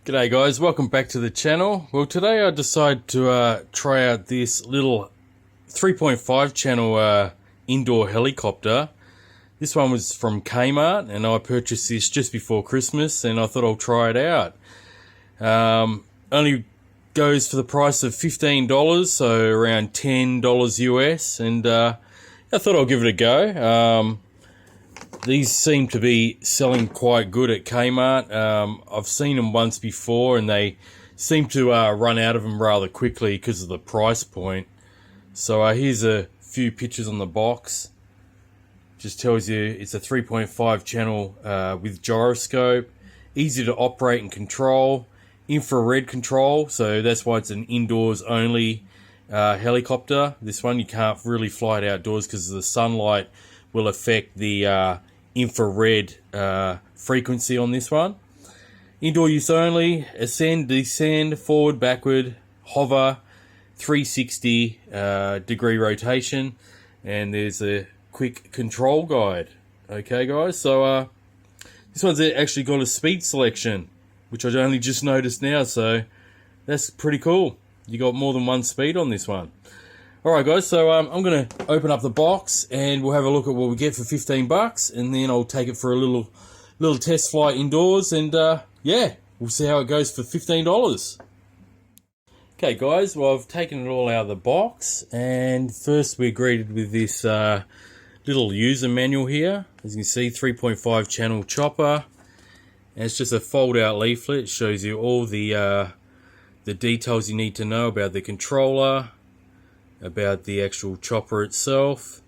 G'day guys, welcome back to the channel. Well, today I decided to try out this little 3.5 channel indoor helicopter. This one was from Kmart and I purchased this just before Christmas and I thought I'll try it out. Only goes for the price of $15, so around $10 US, and I thought I'll give it a go. These seem to be selling quite good at Kmart. I've seen them once before and they seem to run out of them rather quickly because of the price point. So here's a few pictures on the box. Just tells you it's a 3.5 channel with gyroscope, easy to operate and control, infrared control, so that's why it's an indoors only helicopter. This one you can't really fly it outdoors because the sunlight will affect the infrared frequency on this one. Indoor use only, ascend, descend, forward, backward, hover, 360 degree rotation, and there's a quick control guide. Okay guys, so this one's actually got a speed selection, which I only just noticed now, so that's pretty cool. You got more than one speed on this one. Alright guys, so I'm going to open up the box and we'll have a look at what we get for 15 bucks, and then I'll take it for a little test flight indoors, and yeah, we'll see how it goes for $15. Okay guys, well I've taken it all out of the box, and first we're greeted with this little user manual here. As you can see, 3.5 channel chopper, and it's just a fold out leaflet. It shows you all the details you need to know about the controller, about the actual chopper itself,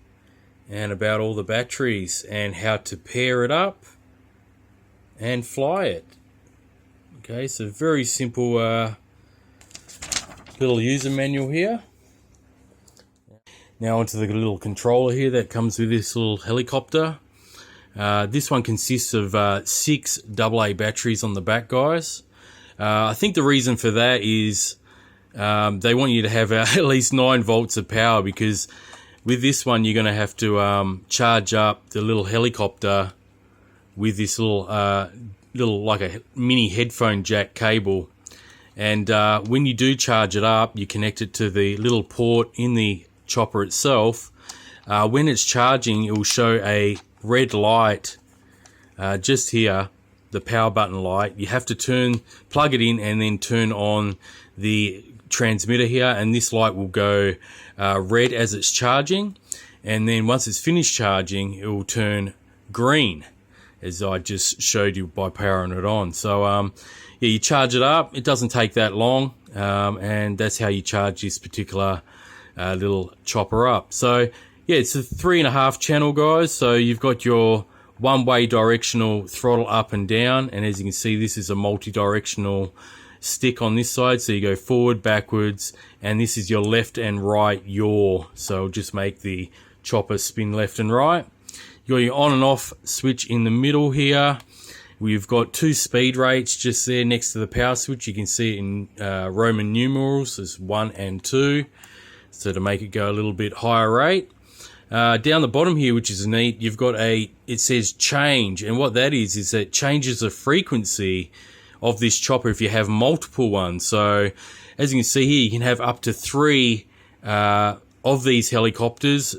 and about all the batteries and how to pair it up and fly it. Okay, so very simple little user manual here. Now onto the little controller here that comes with this little helicopter. This one consists of 6 AA batteries on the back, guys. I think the reason for that is they want you to have at least 9 volts of power, because with this one you're going to have to charge up the little helicopter with this little like a mini headphone jack cable, and when you do charge it up, you connect it to the little port in the chopper itself. When it's charging, it will show a red light just here, the power button light. You have to plug it in and then turn on the transmitter here, and this light will go red as it's charging, and then once it's finished charging it will turn green, as I just showed you by powering it on. So yeah, you charge it up, it doesn't take that long, and that's how you charge this particular little chopper up. So yeah, it's a 3.5 channel, guys, so you've got your one-way directional throttle up and down, and as you can see, this is a multi-directional stick on this side, so you go forward, backwards, and this is your left and right yaw, so it'll just make the chopper spin left and right. You got your on and off switch in the middle here. We've got 2 speed rates just there next to the power switch. You can see it in Roman numerals as 1 and 2, so to make it go a little bit higher rate. Down the bottom here, which is neat, you've got it says change, and what that is that changes the frequency of this chopper if you have multiple ones. So as you can see here, you can have up to 3 of these helicopters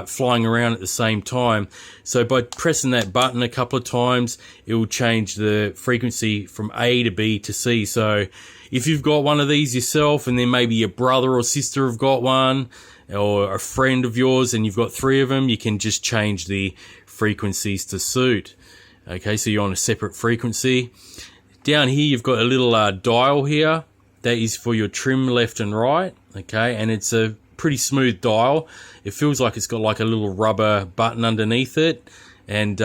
flying around at the same time. So by pressing that button a couple of times, it will change the frequency from A to B to C. So if you've got one of these yourself, and then maybe your brother or sister have got one, or a friend of yours, and you've got 3 of them, you can just change the frequencies to suit. Okay, so you're on a separate frequency. Down here you've got a little dial here. That is for your trim left and right. Okay, and it's a pretty smooth dial. It feels like it's got like a little rubber button underneath it, and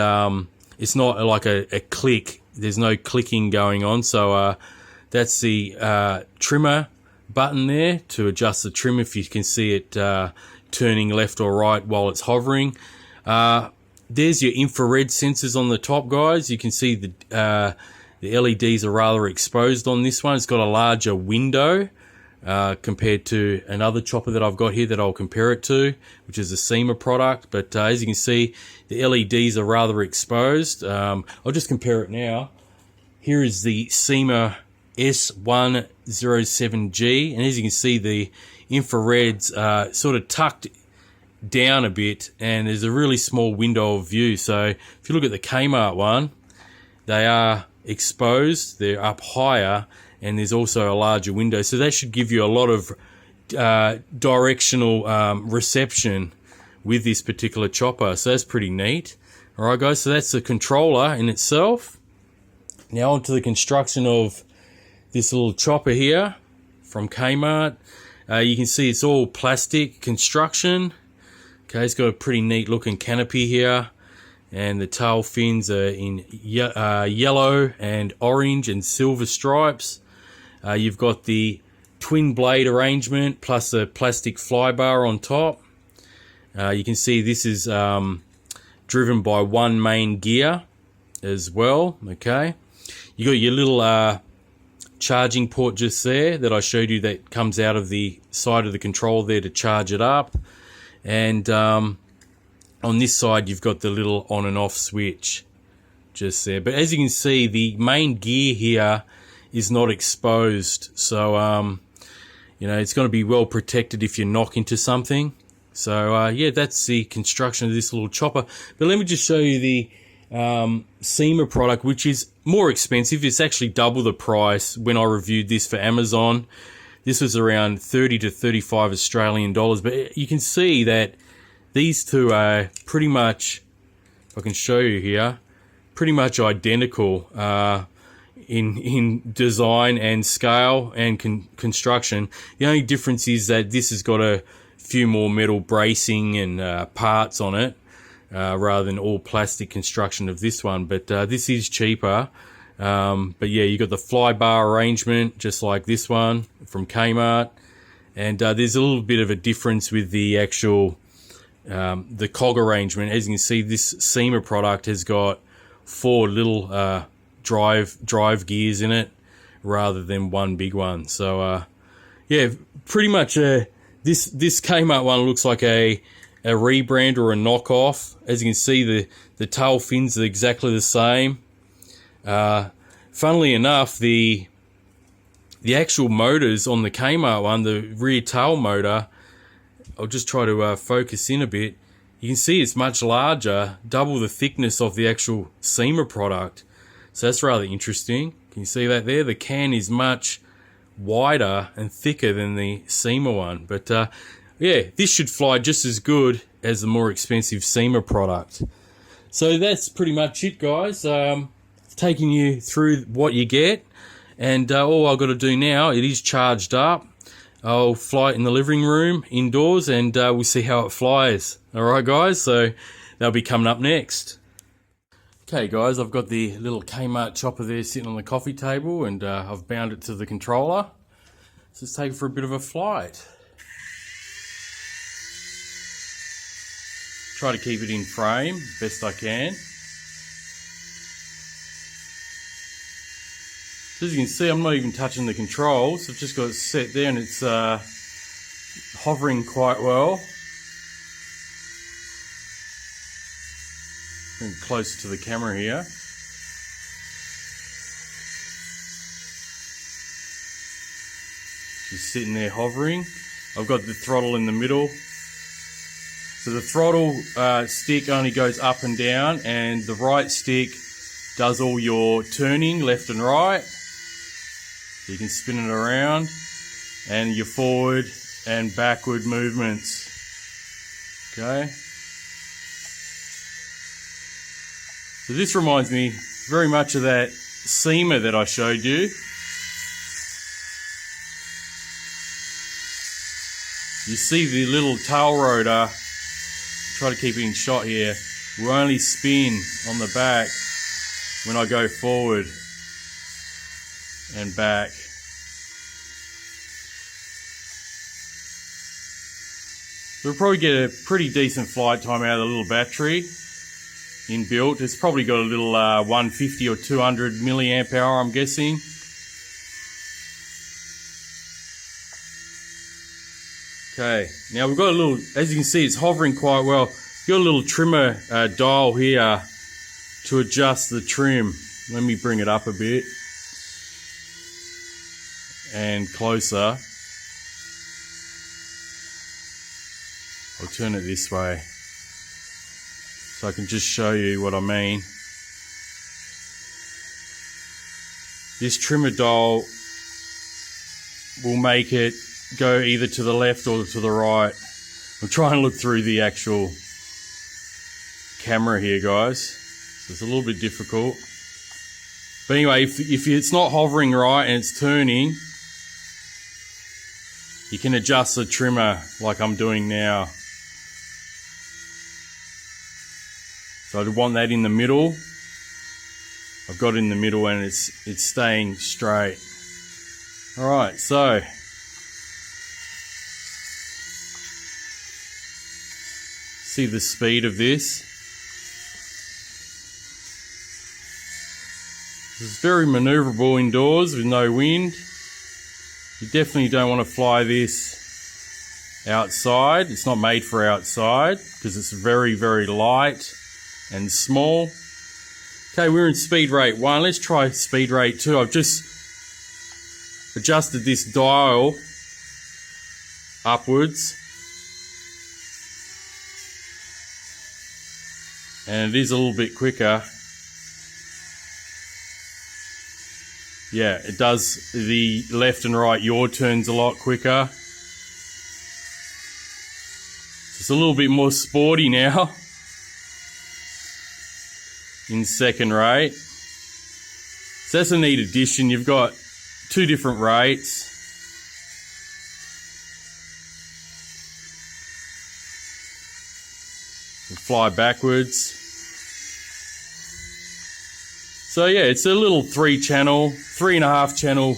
it's not like a click. There's no clicking going on. So that's the trimmer button there to adjust the trim, if you can see it turning left or right while it's hovering. There's your infrared sensors on the top, guys. You can see the LEDs are rather exposed on this one. It's got a larger window compared to another chopper that I've got here that I'll compare it to, which is a SEMA product. But as you can see, the LEDs are rather exposed. I'll just compare it now. Here is the SEMA S107G, and as you can see, the infrared's sort of tucked down a bit, and there's a really small window of view. So if you look at the Kmart one, they are exposed, they're up higher, and there's also a larger window. So that should give you a lot of directional reception with this particular chopper. So that's pretty neat. All right, guys, so that's the controller in itself. Now onto the construction of this little chopper here from Kmart. You can see it's all plastic construction. Okay, it's got a pretty neat looking canopy here, and the tail fins are in yellow and orange and silver stripes. You've got the twin blade arrangement plus a plastic fly bar on top. You can see this is driven by one main gear as well. Okay, you got your little charging port just there that I showed you that comes out of the side of the control there to charge it up. And on this side, you've got the little on and off switch just there. But as you can see, the main gear here is not exposed. So, you know, it's going to be well protected if you knock into something. So, yeah, that's the construction of this little chopper. But let me just show you the SEMA product, which is more expensive. It's actually double the price when I reviewed this for Amazon. This was around 30 to 35 Australian dollars, but you can see that these two are pretty much, if I can show you here, pretty much identical in design and scale and construction. The only difference is that this has got a few more metal bracing and parts on it rather than all plastic construction of this one, but this is cheaper. But yeah, you got the fly bar arrangement just like this one from Kmart, and there's a little bit of a difference with the actual the cog arrangement. As you can see, this SEMA product has got 4 little drive gears in it rather than one big one. So yeah, pretty much this Kmart one looks like a rebrand or a knockoff. As you can see, the tail fins are exactly the same. Funnily enough, the actual motors on the Kmart one, the rear tail motor, I'll just try to focus in a bit. You can see it's much larger, double the thickness of the actual SEMA product. So that's rather interesting. Can you see that there? The can is much wider and thicker than the SEMA one. But yeah, this should fly just as good as the more expensive SEMA product. So that's pretty much it, guys. Taking you through what you get, and all I've got to do now, it is charged up. I'll fly it in the living room indoors, and we'll see how it flies. All right, guys, so that'll be coming up next. Okay, guys, I've got the little Kmart chopper there sitting on the coffee table, and I've bound it to the controller. So let's take it for a bit of a flight. Try to keep it in frame best I can. As you can see, I'm not even touching the controls. I've just got it set there, and it's hovering quite well. Bring it closer to the camera here. Just sitting there hovering. I've got the throttle in the middle. So the throttle stick only goes up and down, and the right stick does all your turning left and right. You can spin it around, and your forward and backward movements. Okay. So this reminds me very much of that SEMA that I showed you. You see the little tail rotor, try to keep it in shot here, will only spin on the back when I go forward and back. We'll probably get a pretty decent flight time out of the little battery inbuilt. It's probably got a little 150 or 200 milliamp hour, I'm guessing. Okay, now we've got a little, as you can see, it's hovering quite well. We've got a little trimmer dial here to adjust the trim. Let me bring it up a bit. and closer. I'll turn it this way so I can just show you what I mean. This trimmer dial will make it go either to the left or to the right. I'm trying to look through the actual camera here, guys, so it's a little bit difficult. But anyway, if it's not hovering right and it's turning, you can adjust the trimmer like I'm doing now. So I'd want that in the middle. I've got it in the middle and it's staying straight. Alright, so see the speed of this. It's very maneuverable indoors with no wind. You definitely don't want to fly this outside. It's not made for outside because it's very, very light and small. Okay, we're in speed rate 1. Let's try speed rate 2. I've just adjusted this dial upwards. And it is a little bit quicker. Yeah, it does the left and right yaw turns a lot quicker. It's a little bit more sporty now in second rate. So that's a neat addition. You've got 2 different rates. We'll fly backwards. So yeah, it's a little 3.5 channel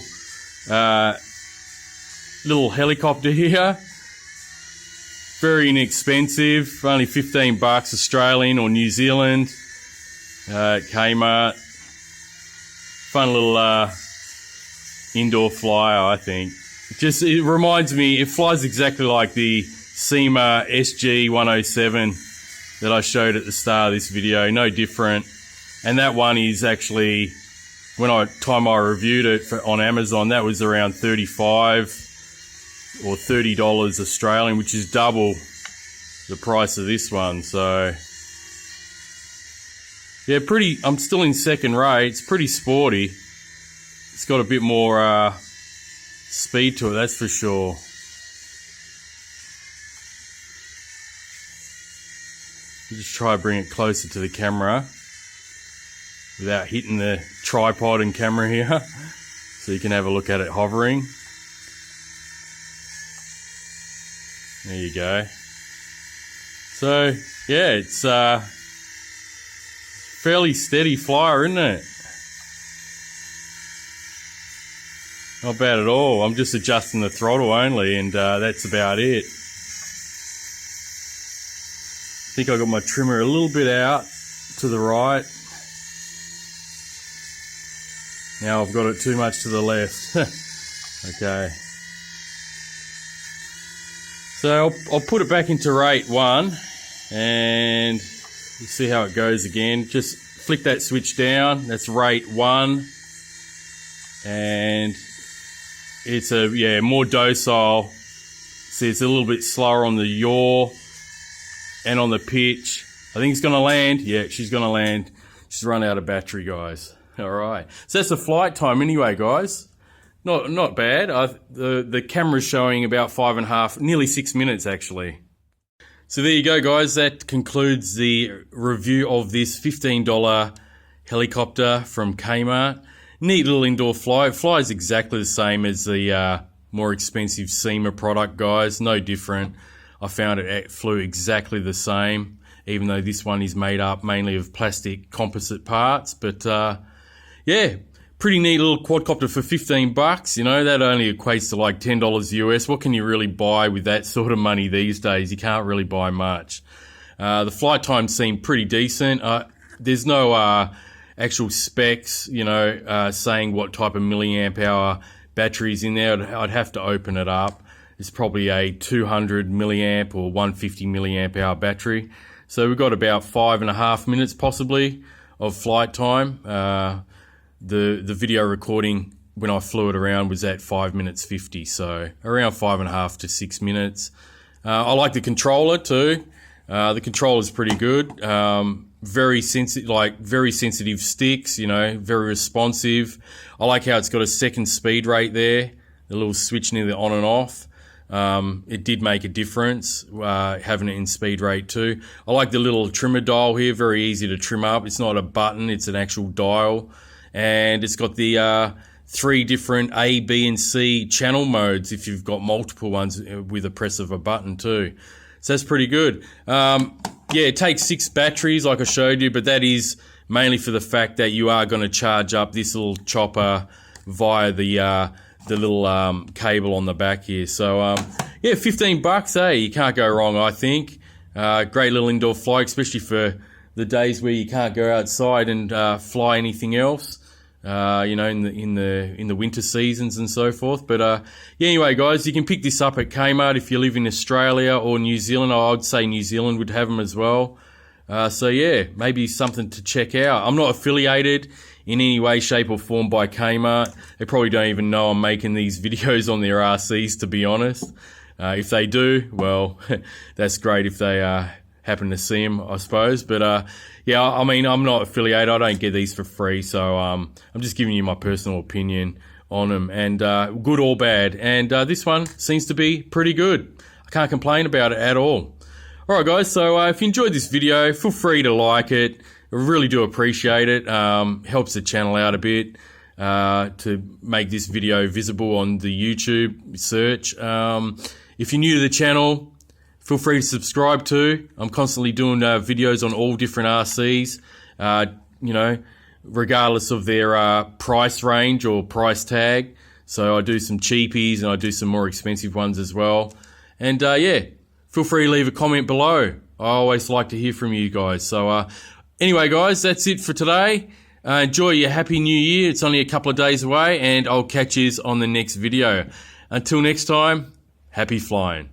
little helicopter here. Very inexpensive, only $15 Australian or New Zealand. Kmart. Fun little indoor flyer, I think. It reminds me, it flies exactly like the SEMA SG-107 that I showed at the start of this video, no different. And that one is actually, when I reviewed it on Amazon, that was around $35 or $30 Australian, which is double the price of this one. So yeah, I'm still in second rate. It's pretty sporty. It's got a bit more speed to it, that's for sure. Just try to bring it closer to the camera without hitting the tripod and camera here, so you can have a look at it hovering. There you go. So yeah, it's fairly steady flyer, isn't it? Not bad at all. I'm just adjusting the throttle only, and that's about it. I think I got my trimmer a little bit out to the right. Now I've got it too much to the left. Okay. So I'll put it back into rate 1 and you see how it goes again. Just flick that switch down. That's rate 1. And it's more docile. See, it's a little bit slower on the yaw and on the pitch. I think it's going to land. Yeah, she's going to land. She's run out of battery, guys. All right. So that's the flight time anyway, guys. Not bad. The camera's showing about 5.5, nearly 6 minutes actually. So there you go, guys. That concludes the review of this $15 helicopter from Kmart. Neat little indoor fly. It flies exactly the same as the more expensive SEMA product, guys. No different. I found it flew exactly the same, even though this one is made up mainly of plastic composite parts. But yeah, pretty neat little quadcopter for $15. You know, that only equates to like $10 US. What can you really buy with that sort of money these days? You can't really buy much. The flight times seem pretty decent. There's no actual specs, you know, saying what type of milliamp hour batteries in there. I'd have to open it up. It's probably a 200 milliamp or 150 milliamp hour battery. So we've got about 5.5 minutes possibly of flight time. The video recording when I flew it around was at 5 minutes 50, so around 5.5 to 6 minutes. I like the controller too. The controller's pretty good. Very sensitive sticks, you know, very responsive. I like how it's got a second speed rate there, the little switch near the on and off. It did make a difference, having it in speed rate too. I like the little trimmer dial here, very easy to trim up. It's not a button, it's an actual dial. And it's got the 3 different A, B, and C channel modes if you've got multiple ones with a press of a button too. So that's pretty good. Yeah, it takes 6 batteries like I showed you, but that is mainly for the fact that you are going to charge up this little chopper via the little cable on the back here. So yeah, $15, eh? You can't go wrong, I think. Great little indoor flight, especially for the days where you can't go outside and fly anything else. You know, in the winter seasons and so forth. But yeah, anyway, guys, you can pick this up at Kmart if you live in Australia or New Zealand. I would say New Zealand would have them as well. So yeah, maybe something to check out. I'm not affiliated in any way, shape, or form by Kmart. They probably don't even know I'm making these videos on their RCs, to be honest. If they do, well, that's great if they happen to see them, I suppose. But yeah, I mean, I'm not affiliated. I don't get these for free, so I'm just giving you my personal opinion on them, and good or bad. And this one seems to be pretty good. I can't complain about it at all. All right, guys. So if you enjoyed this video, feel free to like it. I really do appreciate it. Helps the channel out a bit to make this video visible on the YouTube search. If you're new to the channel, feel free to subscribe too. I'm constantly doing videos on all different RCs, you know, regardless of their price range or price tag. So I do some cheapies and I do some more expensive ones as well. And yeah, feel free to leave a comment below. I always like to hear from you guys. So anyway, guys, that's it for today. Enjoy your Happy New Year. It's only a couple of days away, and I'll catch you on the next video. Until next time, happy flying.